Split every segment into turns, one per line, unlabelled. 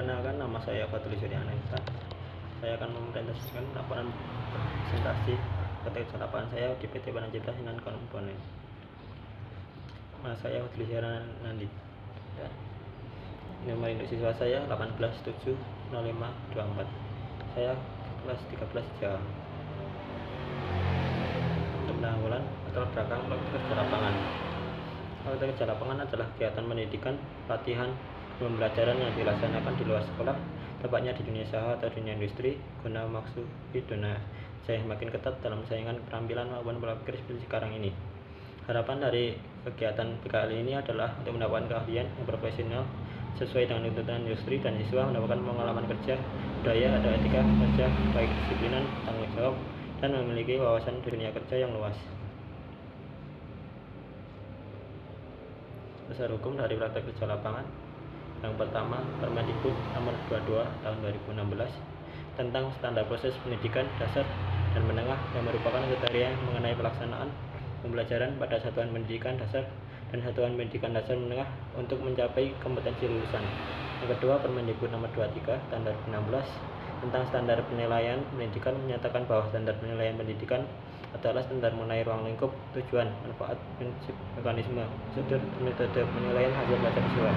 Perkenalkan, nama saya Fatul Suryanesa. Saya akan mempresentasikan laporan presentasi praktek lapangan saya di PT Panacipta Sinan Komponen. Nama saya Fatul Suryanandi. Nomor induk siswa saya 1870524. Saya kelas 13 Jawa. Untuk penanggulan latar belakang praktek kerja lapangan. Praktek kerja lapangan adalah kegiatan pendidikan, pelatihan, pembelajaran yang dilaksanakan di luar sekolah, tepatnya di dunia usaha atau dunia industri, guna maksudi dunia saya makin ketat dalam saingan keterampilan maupun pola pikir seperti sekarang ini. Harapan dari kegiatan PKL ini adalah untuk mendapatkan keahlian yang profesional sesuai dengan tuntutan industri, dan siswa mendapatkan pengalaman kerja, budaya, atau etika kerja, baik disiplinan, tanggung jawab, dan memiliki wawasan di dunia kerja yang luas. Dasar hukum dari praktek kerja lapangan. Yang pertama, Permendikbud nomor 22 tahun 2016 tentang standar proses pendidikan dasar dan menengah yang merupakan kriteria mengenai pelaksanaan pembelajaran pada satuan pendidikan dasar dan satuan pendidikan dasar menengah untuk mencapai kompetensi lulusan. Yang kedua, Permendikbud nomor 23 tahun 2016 tentang standar penilaian pendidikan menyatakan bahwa standar penilaian pendidikan adalah standar mengenai ruang lingkup, tujuan, manfaat, prinsip, mekanisme, prosedur, dan metode penilaian hasil belajar siswa.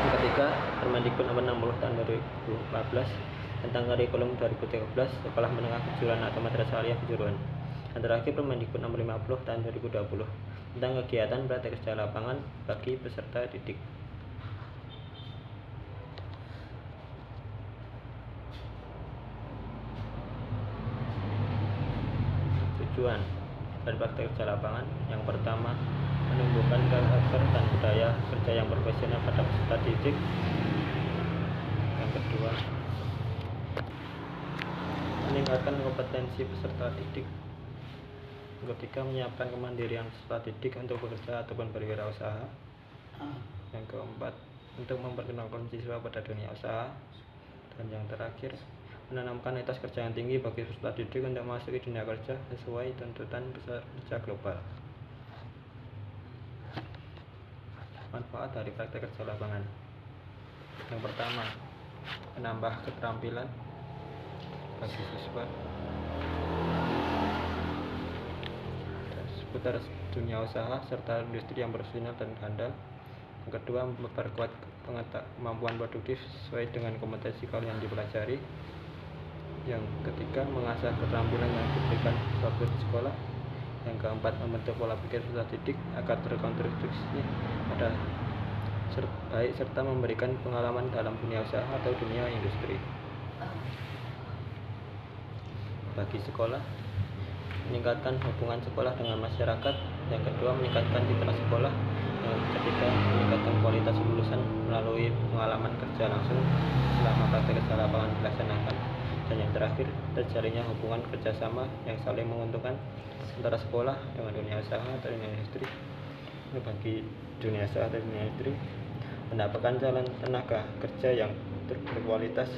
Yang ketiga, Permendikbud nomor 60 tahun 2014 tentang kurikulum 2013 sekolah menengah kejuruan atau madrasah aliyah kejuruan. Dan terakhir, Permendikbud nomor 50 tahun 2020 tentang kegiatan praktek kerja lapangan bagi peserta didik. Tujuan dari praktek kerja lapangan. Yang pertama, menumbuhkan karakter dan budaya kerja yang profesional pada peserta didik. Yang kedua, meningkatkan kompetensi peserta didik. Yang ketiga, menyiapkan kemandirian peserta didik untuk bekerja ataupun berwirausaha. Yang keempat, untuk memperkenalkan siswa pada dunia usaha. Dan yang terakhir, menanamkan etos kerja yang tinggi bagi peserta didik untuk memasuki dunia kerja sesuai tuntutan pasar kerja global. Manfaat dari praktek kerja lapangan. Yang pertama, menambah keterampilan bagi siswa seputar dunia usaha serta industri yang profesional dan handal. Yang kedua, memperkuat kemampuan produktif sesuai dengan kompetensi yang dipelajari. Yang ketiga, mengasah keterampilan yang diberikan siswa di sekolah. Yang keempat, membentuk pola pikir peserta didik agar terkonstruksi pada baik serta memberikan pengalaman dalam dunia usaha atau dunia industri. Bagi sekolah, meningkatkan hubungan sekolah dengan masyarakat. Yang kedua, meningkatkan citra sekolah. Yang ketiga, meningkatkan kualitas lulusan melalui pengalaman kerja langsung selama praktek kerja lapangan dilaksanakan. Dan yang terakhir, terjalinnya hubungan kerjasama yang saling menguntungkan antara sekolah dengan dunia usaha atau dunia industri. Bagi dunia usaha atau dunia industri, mendapatkan calon tenaga kerja yang berkualitas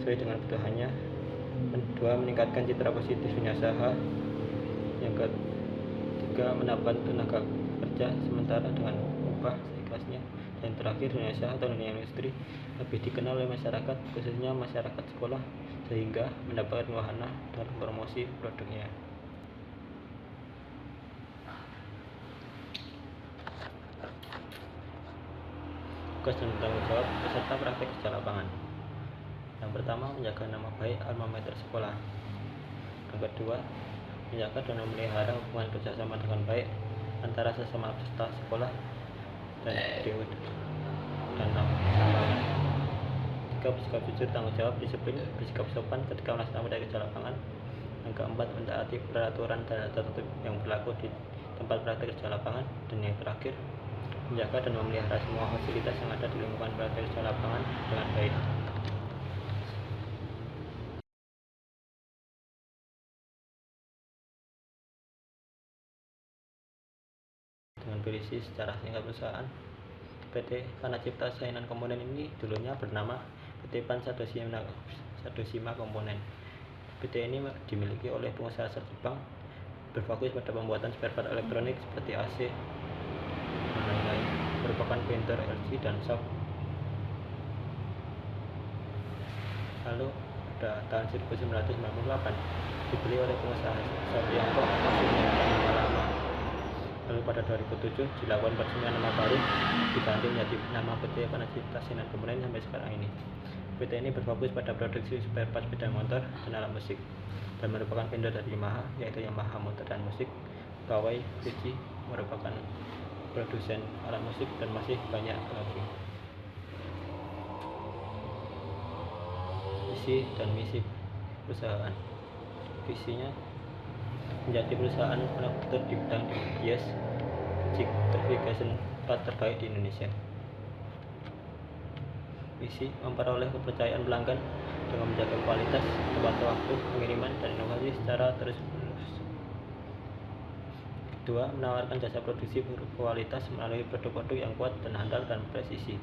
sesuai dengan kebutuhannya. Kedua, meningkatkan citra positif dunia usaha. Yang ketiga, mendapat tenaga kerja sementara dengan upah seikhlasnya. Dan terakhir, dunia usaha atau dunia industri lebih dikenal oleh masyarakat, khususnya masyarakat sekolah, sehingga mendapatkan wahana dalam promosi produknya. Tugas dan tanggung jawab peserta praktek kerja lapangan. Yang pertama, menjaga nama baik alma mater sekolah. Yang kedua, menjaga dan memelihara hubungan kerjasama dengan baik antara sesama peserta sekolah dan DO dan lapangan. Tiga, bersikap jujur, tanggung jawab, disiplin, bersikap sopan ketika melaksanakan praktek kerja lapangan. Yang keempat, mentaati peraturan dan tertib yang berlaku di tempat praktek kerja lapangan. Dan yang terakhir, menjaga dan memelihara semua fasilitas yang ada di lingkungan praktek kerja lapangan dengan baik. Dengan berisi secara singkat perusahaan, PT Panacipta Sinan Komponen ini dulunya bernama PT Pan Sadosima Komponen. PT ini dimiliki oleh pengusaha asal Jepang, berfokus pada pembuatan spare part elektronik seperti AC dan lain-lain, merupakan vendor LG dan Sharp. Lalu pada tahun 1998 dibeli oleh pengusaha asal Tiongkok masih menggunakan nama lama. Lalu pada 2007 dilakukan peresmian nama baru diganti menjadi nama PT Panacipta Sinar Kemudian sampai sekarang ini. PT ini berfokus pada produksi spare part sepeda motor dan alat musik dan merupakan vendor dari Yamaha, yaitu Yamaha Motor dan Musik. Kawai Fuji merupakan produsen alat musik dan masih banyak lagi. Visi dan misi perusahaan. Visinya menjadi perusahaan manufaktur di bidang GPS certification plat terbaik di Indonesia. Misi memperoleh kepercayaan pelanggan dengan menjaga kualitas, tepat waktu, pengiriman, dan inovasi secara terus-menerus. Kedua, menawarkan jasa produksi berkualitas melalui produk-produk yang kuat dan handal dan presisi.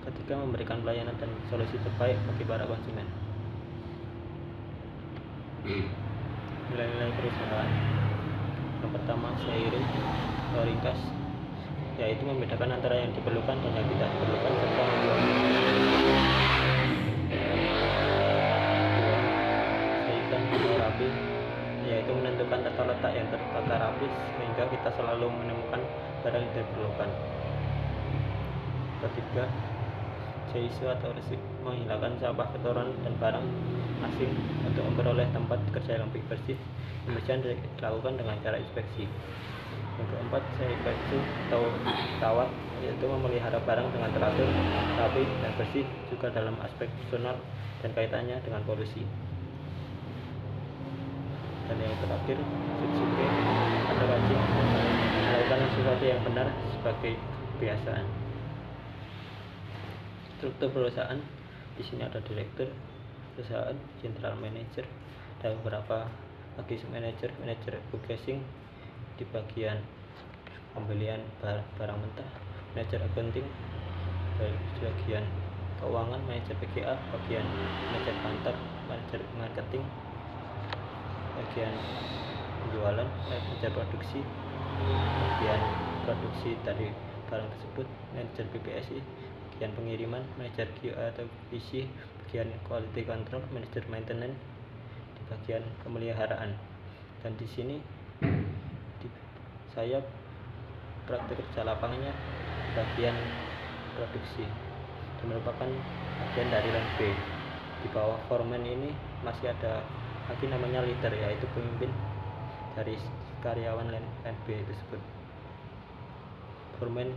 Ketiga, memberikan pelayanan dan solusi terbaik bagi para konsumen. Nilai-nilai perusahaan. Yang pertama, seiring atau ringkas, yaitu membedakan antara yang diperlukan dan yang tidak diperlukan serta membuat. Dua, seimbang atau rapi, yaitu menentukan tata letak yang tertata rapi sehingga kita selalu menemukan barang yang diperlukan. Ketiga, Seisu atau resik, menghilangkan sampah kotoran dan barang asing untuk memperoleh tempat kerja yang lebih bersih. Pembersihan dilakukan dengan cara inspeksi. Yang keempat, Seibatsu atau rawat, yaitu memelihara barang dengan teratur, rapi, dan bersih juga dalam aspek fungsional dan kaitannya dengan polusi. Dan yang terakhir, Sutsuke atau rajin, melakukan sesuatu yang benar sebagai kebiasaan. Struktur perusahaan, di sini ada direktur perusahaan, general manager, dan beberapa lagi manajer purchasing di bagian pembelian barang mentah, manajer accounting di bagian keuangan, manajer PGA, bagian manajer kantor, manajer marketing, bagian penjualan, manajer produksi, bagian produksi dari barang tersebut, manajer BPSI, bagian pengiriman, manajer QA atau PC, bagian quality control, manajer maintenance, di bagian pemeliharaan. Dan di sini saya praktik kerja lapangannya bagian produksi dan merupakan bagian dari line B. Di bawah foreman ini masih ada lagi namanya leader, yaitu pemimpin dari karyawan line B tersebut. Foreman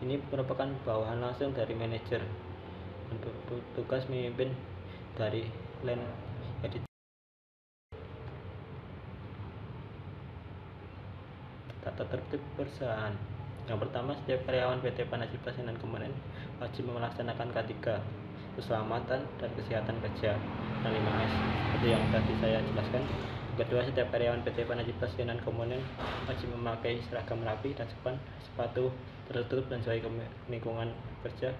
ini merupakan bawahan langsung dari manajer untuk tugas memimpin dari line edit. Tata tertib perusahaan. Yang pertama, setiap karyawan PT Panacipta Sinar Kemudian wajib melaksanakan K3, keselamatan dan kesehatan kerja, dan 5S seperti yang tadi saya jelaskan. Kedua, setiap karyawan PT Panacipta Sinar Kemudian wajib memakai seragam rapi dan sopan, sepatu tertutup dan sesuai lingkungan kerja.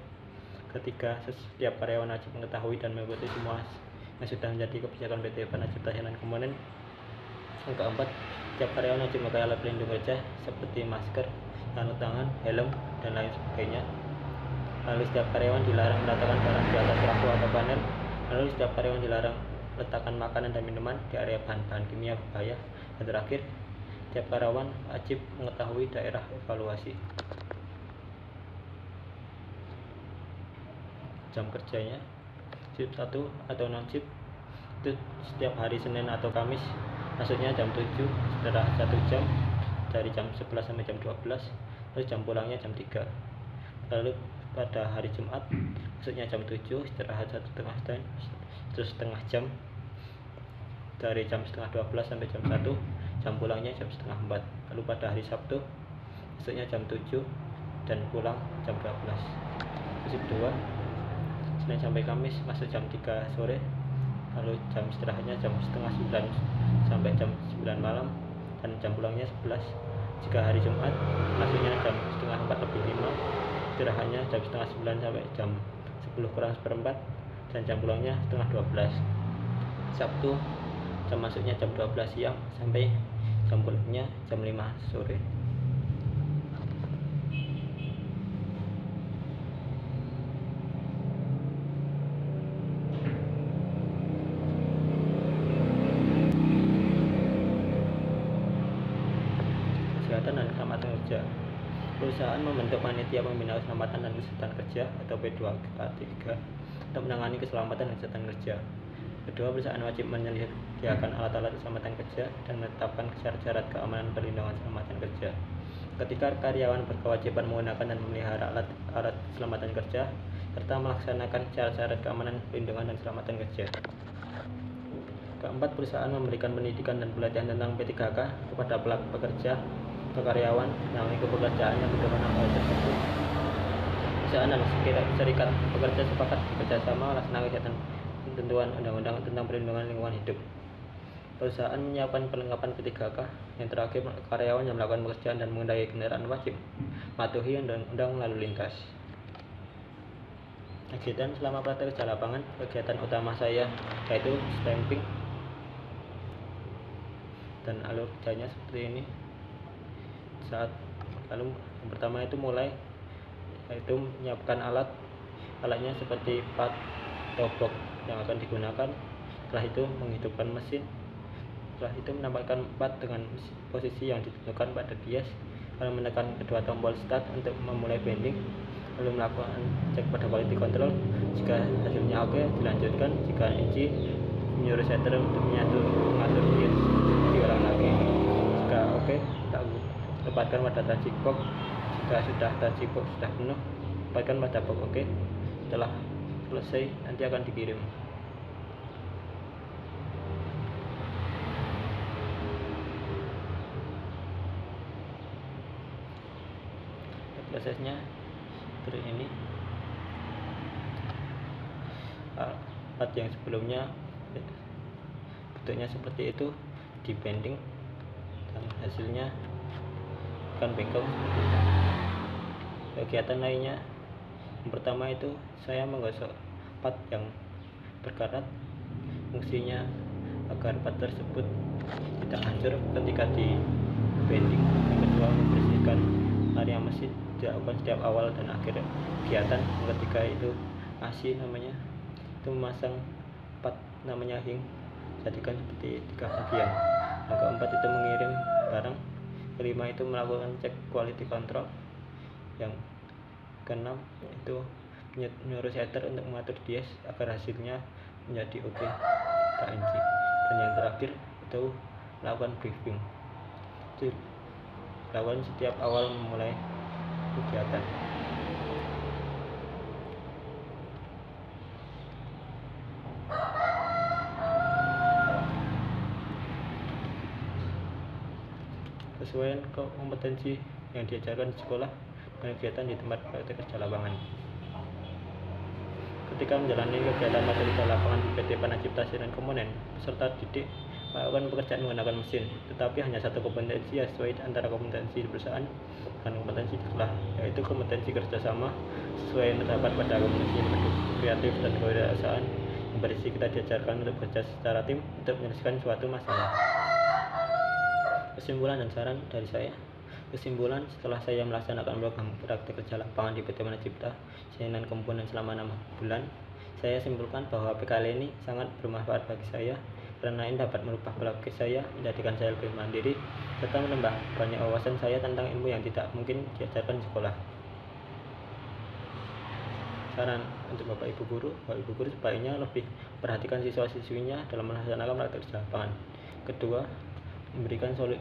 Ketiga, setiap karyawan wajib mengetahui dan mengikuti semua yang sudah menjadi kebijakan PT Panacipta Sinar Kemudian. Yang keempat, setiap karyawan wajib memakai alat pelindung kerja seperti masker, sarung tangan, helm, dan lain sebagainya. Lalu setiap karyawan dilarang meletakkan barang di atas perahu atau panel. Lalu setiap karyawan dilarang meletakkan makanan dan minuman di area bahan-bahan kimia berbahaya. Dan terakhir, setiap karyawan wajib mengetahui daerah evaluasi. Jam kerjanya, shift 1 atau non shift itu setiap hari Senin atau Kamis, maksudnya jam 7 istirahat 1 jam dari jam 11 sampai jam 12, terus jam pulangnya jam 3. Lalu pada hari Jumat, maksudnya jam 7 istirahat 1,5 jam, terus setengah jam dari jam setengah 12 sampai jam 1, jam pulangnya jam setengah 4. Lalu pada hari Sabtu, maksudnya jam 7 dan pulang jam 12. Shift 2 Senin sampai Kamis masuk jam 3 sore, lalu jam istirahatnya jam setengah 9 sampai jam 9 malam, dan jam pulangnya 11. Jika hari Jumat masuknya jam setengah 4 lebih 5, istirahatnya jam setengah 9 sampai jam 10 kurang seperempat, dan jam pulangnya setengah 12. Sabtu jam masuknya jam 12 siang sampai jam pulangnya jam 5 sore. Kesehatan dan Keselamatan Kerja. Perusahaan membentuk Panitia Pembina Keselamatan dan Kesehatan Kerja atau P2K3 untuk menangani keselamatan dan kesehatan kerja. Kedua, perusahaan wajib menyediakan alat-alat keselamatan kerja dan menetapkan syarat-syarat keamanan perlindungan keselamatan kerja. Ketika karyawan berkewajiban menggunakan dan memelihara alat keselamatan kerja serta melaksanakan syarat-syarat keamanan perlindungan dan keselamatan kerja. Keempat, perusahaan memberikan pendidikan dan pelatihan tentang P3K kepada pelaku pekerja atau karyawan yang lingkup pekerjaannya berkewenangan hal tersebut. Perusahaan dan serikat pekerja sepakat bekerjasama melaksanakan ketentuan undang-undang tentang perlindungan lingkungan hidup. Perusahaan menyiapkan perlengkapan P3K. Yang terakhir, karyawan yang melakukan pekerjaan dan mengendarai kendaraan wajib mematuhi undang-undang lalu lintas. Kegiatan selama praktek kerja lapangan, kegiatan utama saya yaitu stamping dan alur kerjanya seperti ini. Lalu yang pertama itu mulai yaitu menyiapkan alatnya seperti part atau box yang akan digunakan. Setelah itu menghidupkan mesin. Setelah itu menambahkan part dengan posisi yang ditentukan pada bias, lalu menekan kedua tombol start untuk memulai bending, lalu melakukan cek pada quality control. Jika hasilnya oke, dilanjutkan. Jika engine menyuruh setter untuk mengatur bias, diulang lagi. Jika oke, tempatkan pada touching box. Jika sudah touching box sudah penuh, tempatkan pada box oke. Setelah selesai, nanti akan dikirim. Prosesnya seperti ini. Part yang sebelumnya bentuknya seperti itu di bending dan hasilnya akan bengkok seperti itu. Kegiatan lainnya, yang pertama itu saya menggosok part yang berkarat, fungsinya agar part tersebut tidak hancur ketika di bending. Yang kedua, membersihkan area mesin, dilakukan setiap awal dan akhir kegiatan. Ketika itu AC namanya, itu memasang part namanya hing, jadikan seperti 3 bagian. Yang keempat itu mengirim barang. Kelima itu melakukan cek quality control. Yang keenam itu menyuruh setter untuk mengatur dies agar hasilnya menjadi oke, KNG. Dan yang terakhir itu melakukan briefing. Itu lakukan setiap awal memulai kegiatan. Sesuai kompetensi yang diajarkan di sekolah dan kegiatan di tempat praktek kerja lapangan. Ketika menjalani kegiatan praktek kerja lapangan di PT Panacipta Sirine Komponen, peserta didik melakukan pekerjaan menggunakan mesin, tetapi hanya satu kompetensi yang sesuai antara kompetensi di perusahaan dan kompetensi di sekolah, yaitu kompetensi kerjasama sesuai yang terdapat pada kompetensi kreatif dan kewirausahaan yang berisi kita diajarkan untuk bekerja secara tim untuk menyelesaikan suatu masalah. Kesimpulan dan saran dari saya. Kesimpulan, setelah saya melaksanakan program praktek kerja lapangan di PT Panacipta Sirine Komponen selama 6 bulan, saya simpulkan bahwa PKL ini sangat bermanfaat bagi saya karena ini dapat merubah pola pikir saya, menjadikan saya lebih mandiri, serta menambah banyak wawasan saya tentang ilmu yang tidak mungkin diajarkan di sekolah. Saran untuk Bapak Ibu guru sebaiknya lebih perhatikan siswa-siswinya dalam melaksanakan praktek kerja lapangan. Kedua, memberikan solusi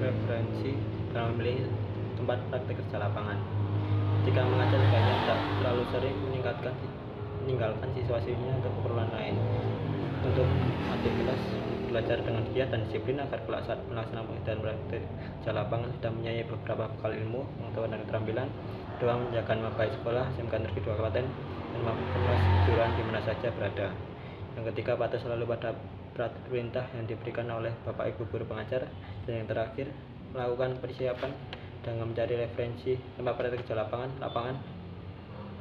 referensi dalam memilih tempat praktek kerja lapangan. Jika mengajar, sebaiknya tidak terlalu sering meninggalkan siswa-siswinya untuk keperluan lain. Untuk aktivitas belajar dengan giat dan disiplin agar kelak saat melaksanakan kegiatan praktek kerja lapangan sudah mempunyai beberapa bekal ilmu, pengetahuan dan keterampilan. Kedua, menjaga nama baik sekolah, SMK Negeri 2 Kabupaten dan fakultas kejuruan di mana saja berada. Yang ketiga, patuh selalu pada perintah yang diberikan oleh Bapak Ibu guru pengajar. Dan yang terakhir, melakukan persiapan dengan mencari referensi tempat praktek kerja lapangan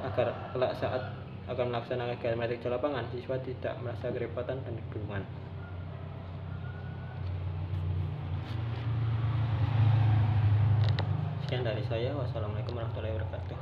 agar kelak saat akan melaksanakan kegiatan praktek kerja lapangan, siswa tidak merasa kerepotan dan kebingungan. Sekian dari saya. Wassalamualaikum warahmatullahi wabarakatuh.